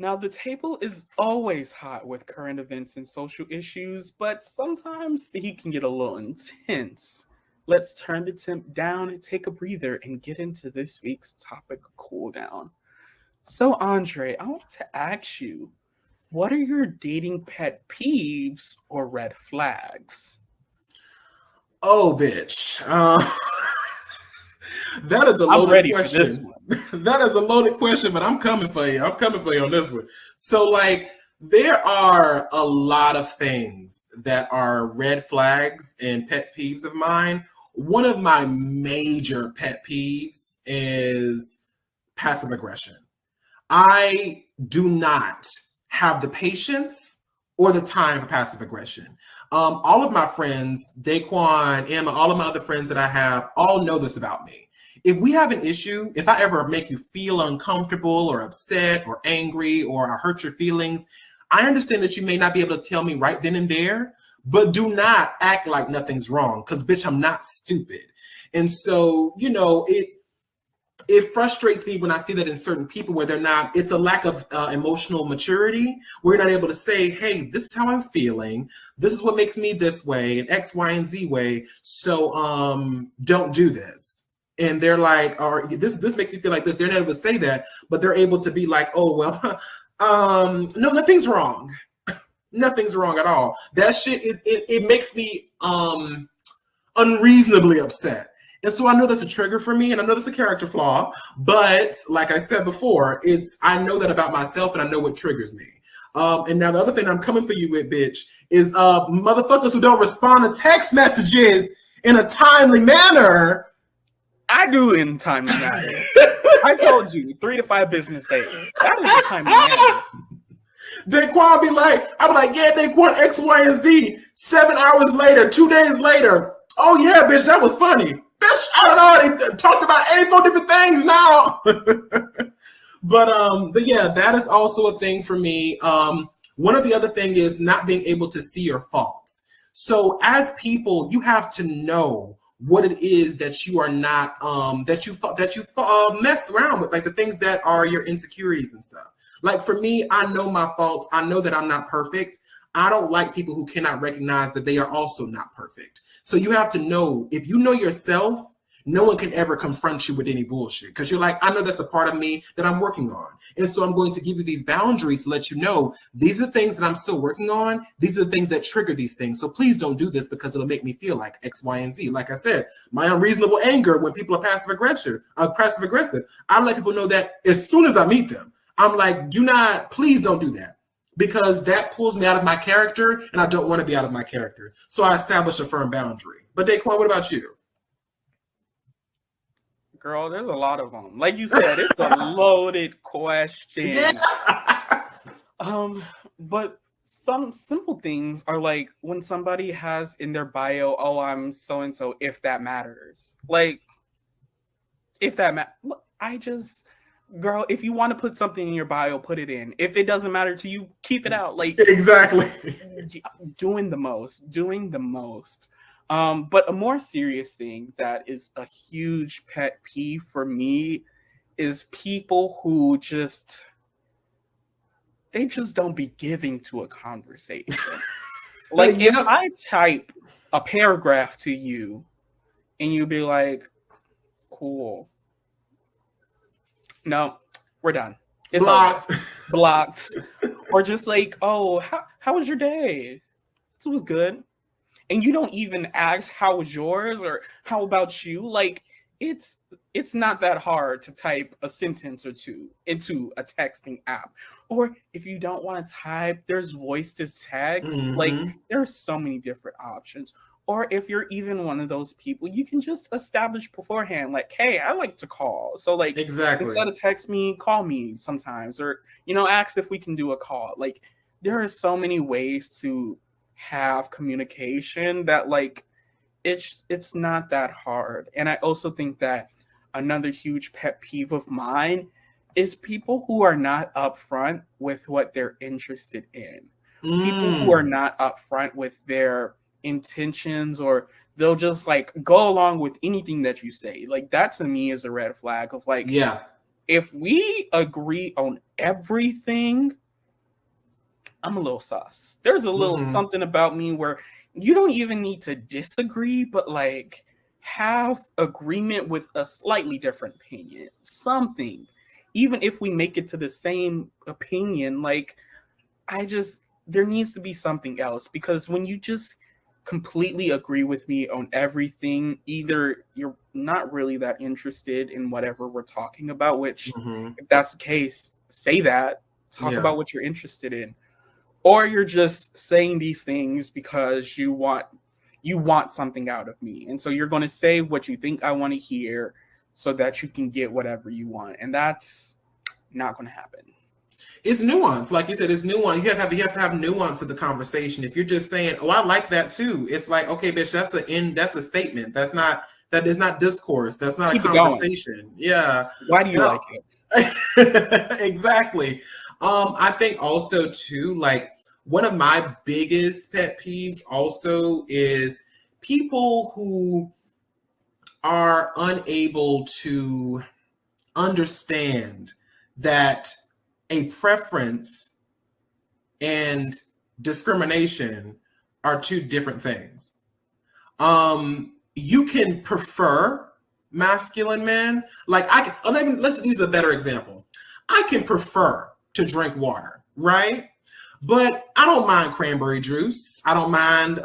Now, the table is always hot with current events and social issues, but sometimes the heat can get a little intense. Let's turn the temp down and take a breather and get into this week's topic cool down. So, Andre, I want to ask you, what are your dating pet peeves or red flags? Oh, bitch. That is a I'm loaded ready for this question. one. That is a loaded question, but I'm coming for you. I'm coming for you on this one. So, like, there are a lot of things that are red flags and pet peeves of mine. One of my major pet peeves is passive aggression. I do not have the patience or the time for passive aggression. All of my friends, Daquon, Emma, all of my other friends that I have, all know this about me. If we have an issue, if I ever make you feel uncomfortable or upset or angry or I hurt your feelings, I understand that you may not be able to tell me right then and there, but do not act like nothing's wrong because, bitch, I'm not stupid. And so, it frustrates me when I see that in certain people where they're not, it's a lack of emotional maturity. We're not able to say, hey, this is how I'm feeling. This is what makes me this way, and X, Y, and Z way. So don't do this. And they're like, or this makes me feel like this. They're not able to say that, but they're able to be like, oh, well, no, nothing's wrong. Nothing's wrong at all. That shit, it makes me unreasonably upset. And so I know that's a trigger for me, and I know that's a character flaw. But like I said before, I know that about myself, and I know what triggers me. And now the other thing I'm coming for you with, bitch, is motherfuckers who don't respond to text messages in a timely manner. I do in timely manner. I told you 3 to 5 business days. That is a timely manner. Daquon be like, I be like, yeah, Daquon X, Y, and Z. 7 hours later, 2 days later. Oh yeah, bitch, that was funny. Bitch, I don't know. They talked about 84 different things now. But yeah, that is also a thing for me. One of the other thing is not being able to see your faults. So as people, you have to know what it is that you are not, that you mess around with, like the things that are your insecurities and stuff. Like for me, I know my faults. I know that I'm not perfect. I don't like people who cannot recognize that they are also not perfect. So you have to know, if you know yourself, no one can ever confront you with any bullshit because you're like, I know that's a part of me that I'm working on. And so I'm going to give you these boundaries to let you know these are things that I'm still working on. These are the things that trigger these things. So please don't do this because it'll make me feel like X, Y, and Z. Like I said, my unreasonable anger when people are passive aggressive, I let people know that as soon as I meet them. I'm like, please don't do that. Because that pulls me out of my character, and I don't want to be out of my character. So I establish a firm boundary. But Daquon, what about you? Girl, there's a lot of them. Like you said, it's a loaded question. Yeah. But some simple things are like when somebody has in their bio, oh, I'm so and so, if that matters. Like, if that matters, girl, if you want to put something in your bio, put it in. If it doesn't matter to you, keep it out. Like, exactly. Doing the most. But a more serious thing that is a huge pet peeve for me is people who they just don't be giving to a conversation. Like, if I type a paragraph to you and you be like, cool. No, we're done. It's blocked. Or just like, oh, how was your day? This was good. And you don't even ask how was yours or how about you. Like, it's not that hard to type a sentence or two into a texting app. Or if you don't want to type, there's voice to text. Mm-hmm. Like, there's so many different options. Or if you're even one of those people, you can just establish beforehand, like, hey, I like to call. So, like, instead of text me, call me sometimes. Or, ask if we can do a call. Like, there are so many ways to have communication that, like, it's not that hard. And I also think that another huge pet peeve of mine is people who are not upfront with what they're interested in. People who are not upfront with their intentions, or they'll just like go along with anything that you say. Like, that to me is a red flag of like, if we agree on everything, I'm a little sus. There's a little something about me where you don't even need to disagree, but like have agreement with a slightly different opinion. Something. Even if we make it to the same opinion, like there needs to be something else, because when you just completely agree with me on everything, either you're not really that interested in whatever we're talking about, which if that's the case, say that, talk about what you're interested in, or you're just saying these things because you want something out of me, and so you're going to say what you think I want to hear so that you can get whatever you want, and that's not going to happen. It's nuance, like you said. It's nuance. You have to have nuance to the conversation. If you're just saying, "Oh, I like that too," it's like, okay, bitch, that's a statement. That is not discourse. That's not Keep a conversation. Going. Yeah. Why do you like it? Exactly. I think also too, like one of my biggest pet peeves also is people who are unable to understand that a preference and discrimination are two different things. You can prefer masculine men. Like let's use a better example. I can prefer to drink water, right? But I don't mind cranberry juice. I don't mind,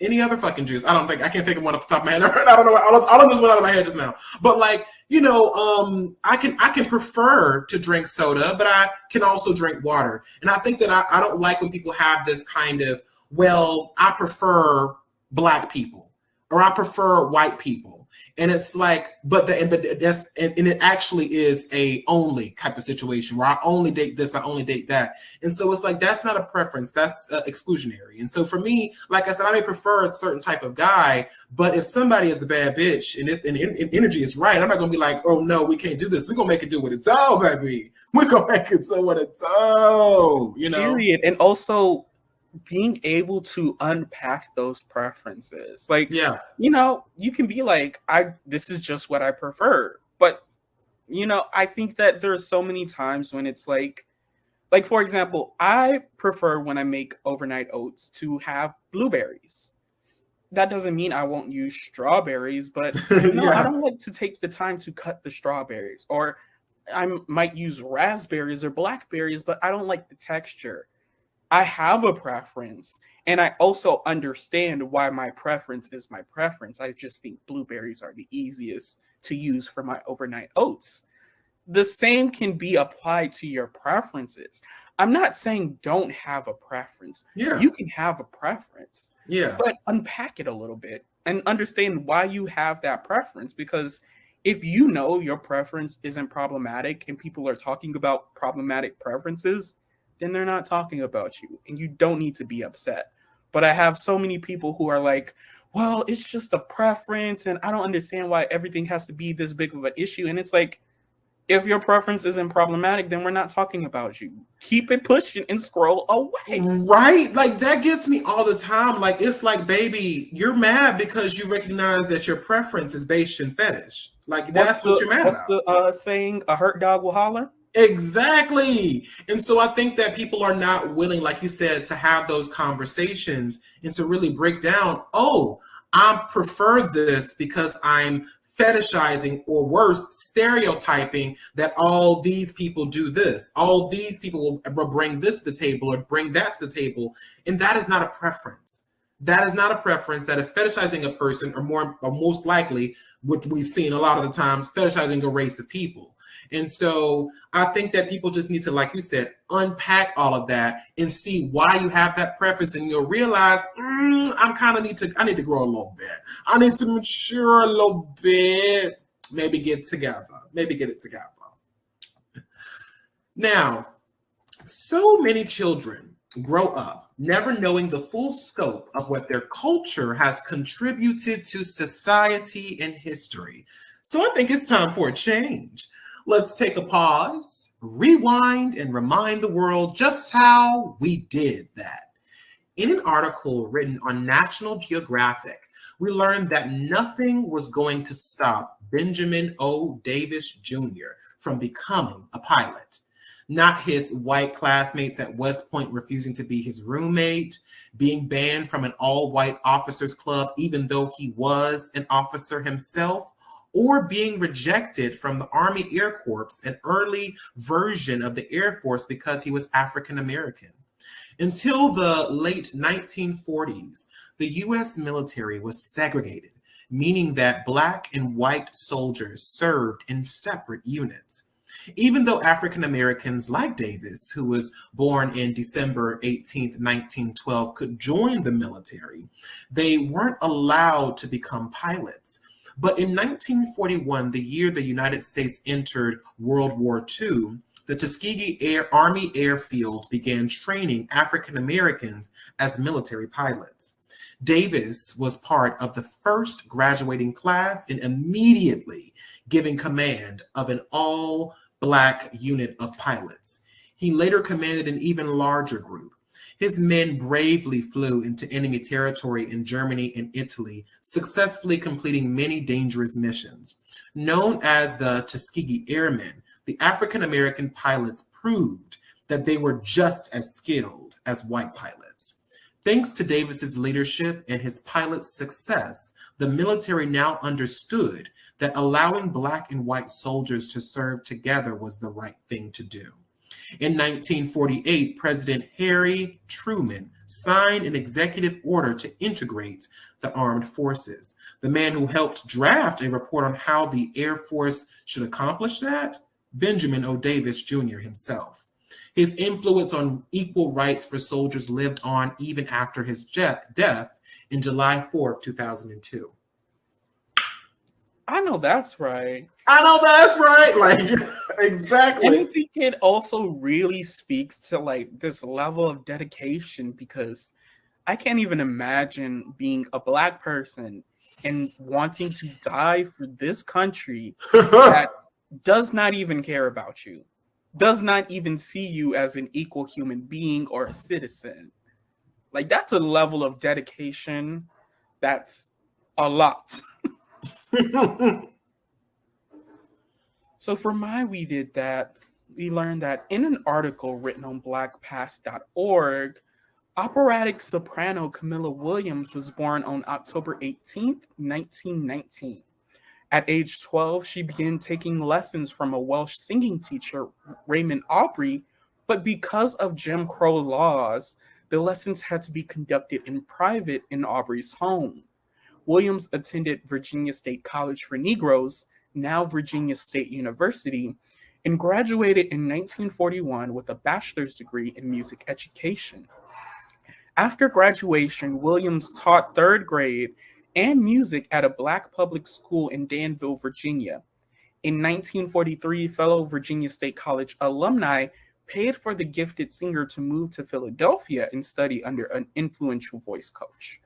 any other fucking juice. I can't think of one off the top of my head. I don't know. All of this went out of my head just now. But like, I can prefer to drink soda, but I can also drink water. And I think that I don't like when people have this kind of, well, I prefer Black people or I prefer white people. And it's like, but it actually is a only type of situation where I only date this, I only date that. And so it's like, that's not a preference, that's exclusionary. And so for me, like I said, I may prefer a certain type of guy, but if somebody is a bad bitch and energy is right, I'm not going to be like, oh no, we can't do this. We're going to make it do what it's all, baby. We're going to make it do what it's all, Period. And also, being able to unpack those preferences, like, you can be like, this is just what I prefer, but I think that there's so many times when it's like for example, I prefer when I make overnight oats to have blueberries. That doesn't mean I won't use strawberries, but I don't like to take the time to cut the strawberries, or I might use raspberries or blackberries, but I don't like the texture. I have a preference, and I also understand why my preference is my preference. I just think blueberries are the easiest to use for my overnight oats. The same can be applied to your preferences. I'm not saying don't have a preference. Yeah. You can have a preference. Yeah. But unpack it a little bit and understand why you have that preference, because if your preference isn't problematic and people are talking about problematic preferences, then they're not talking about you, and you don't need to be upset. But I have so many people who are like, well, it's just a preference, and I don't understand why everything has to be this big of an issue. And it's like, if your preference isn't problematic, then we're not talking about you. Keep it pushing and scroll away. Right? Like, that gets me all the time. Like, it's like, baby, you're mad because you recognize that your preference is based in fetish. Like, that's what you're mad about. What's the saying, a hurt dog will holler? Exactly. And so I think that people are not willing, like you said, to have those conversations and to really break down, oh, I prefer this because I'm fetishizing, or worse, stereotyping that all these people do this. All these people will bring this to the table or bring that to the table. And that is not a preference. That is not a preference. That is fetishizing a person, or most likely, what we've seen a lot of the times, fetishizing a race of people. And so I think that people just need to, like you said, unpack all of that and see why you have that preference, and you'll realize, I need to grow a little bit. I need to mature a little bit. Maybe get it together. Now, so many children grow up never knowing the full scope of what their culture has contributed to society and history. So I think it's time for a change. Let's take a pause, rewind, and remind the world just how we did that. In an article written on National Geographic, we learned that nothing was going to stop Benjamin O. Davis Jr. from becoming a pilot. Not his white classmates at West Point refusing to be his roommate, being banned from an all-white officers club even though he was an officer himself, or being rejected from the Army Air Corps, an early version of the Air Force, because he was African American. Until the late 1940s, the U.S. military was segregated, meaning that Black and white soldiers served in separate units. Even though African Americans like Davis, who was born in December 18th, 1912, could join the military, they weren't allowed to become pilots. But in 1941, the year the United States entered World War II, the Tuskegee Army Airfield began training African Americans as military pilots. Davis was part of the first graduating class and immediately given command of an all-Black unit of pilots. He later commanded an even larger group. His men bravely flew into enemy territory in Germany and Italy, successfully completing many dangerous missions. Known as the Tuskegee Airmen, the African-American pilots proved that they were just as skilled as white pilots. Thanks to Davis's leadership and his pilots' success, the military now understood that allowing Black and white soldiers to serve together was the right thing to do. In 1948, President Harry Truman signed an executive order to integrate the armed forces. The man who helped draft a report on how the Air Force should accomplish that, Benjamin O. Davis Jr. himself. His influence on equal rights for soldiers lived on even after his death in July 4th, 2002. I know that's right. I know that's right. Like, exactly. And I think it also really speaks to like this level of dedication, because I can't even imagine being a Black person and wanting to die for this country that does not even care about you, does not even see you as an equal human being or a citizen. Like, that's a level of dedication that's a lot. So for my We Did That, we learned that in an article written on blackpast.org, operatic soprano Camilla Williams was born on October 18th, 1919. At age 12, she began taking lessons from a Welsh singing teacher, Raymond Aubrey, but because of Jim Crow laws, the lessons had to be conducted in private in Aubrey's home. Williams attended Virginia State College for Negroes, now Virginia State University, and graduated in 1941 with a bachelor's degree in music education. After graduation, Williams taught third grade and music at a Black public school in Danville, Virginia. In 1943, fellow Virginia State College alumni paid for the gifted singer to move to Philadelphia and study under an influential voice coach.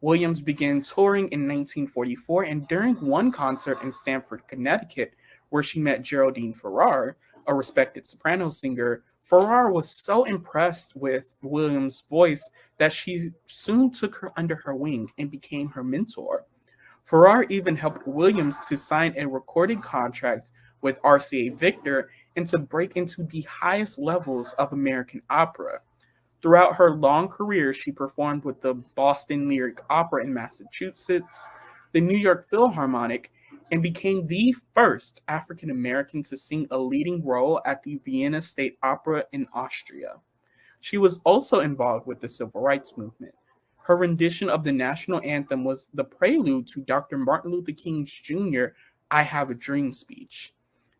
Williams began touring in 1944, and during one concert in Stamford, Connecticut, where she met Geraldine Farrar, a respected soprano singer, Farrar was so impressed with Williams' voice that she soon took her under her wing and became her mentor. Farrar even helped Williams to sign a recording contract with RCA Victor and to break into the highest levels of American opera. Throughout her long career, she performed with the Boston Lyric Opera in Massachusetts, the New York Philharmonic, and became the first African American to sing a leading role at the Vienna State Opera in Austria. She was also involved with the Civil Rights Movement. Her rendition of the national anthem was the prelude to Dr. Martin Luther King Jr.'s I Have a Dream speech.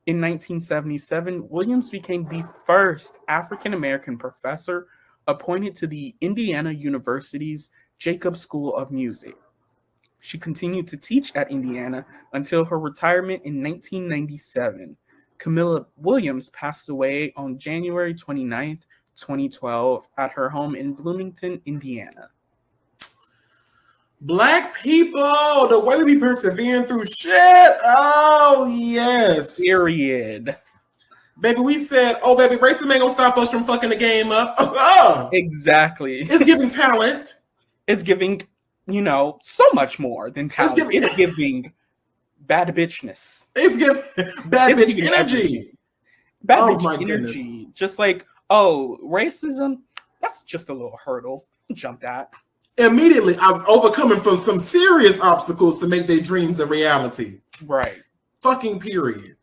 In 1977, Williams became the first African American professor appointed to the Indiana University's Jacobs School of Music. She continued to teach at Indiana until her retirement in 1997. Camilla Williams passed away on January 29th, 2012 at her home in Bloomington, Indiana. Black people, the way we be persevering through shit. Oh, yes. Period. Baby, we said, oh, baby, racism ain't gonna stop us from fucking the game up. Oh, exactly. It's giving talent. It's giving so much more than talent. It's giving bad bitchness. It's giving bad bitch energy. Everything. Bad bitch energy. Goodness. Just like, racism, that's just a little hurdle. Jump that. Immediately, I'm overcoming from some serious obstacles to make their dreams a reality. Right. Fucking period.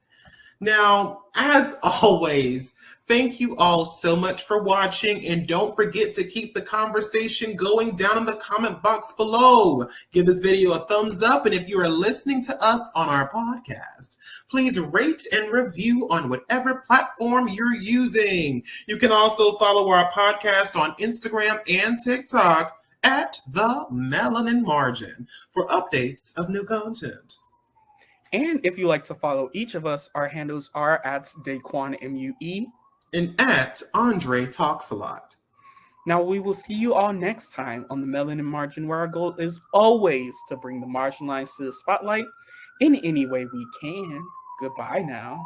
Now, as always, thank you all so much for watching, and don't forget to keep the conversation going down in the comment box below. Give this video a thumbs up, and if you are listening to us on our podcast, please rate and review on whatever platform you're using. You can also follow our podcast on Instagram and TikTok at the Melanin Margin for updates of new content. And if you like to follow each of us, our handles are at Daquon MUE and at Andre Talks a Lot. Now we will see you all next time on the Melanin Margin, where our goal is always to bring the marginalized to the spotlight in any way we can. Goodbye now.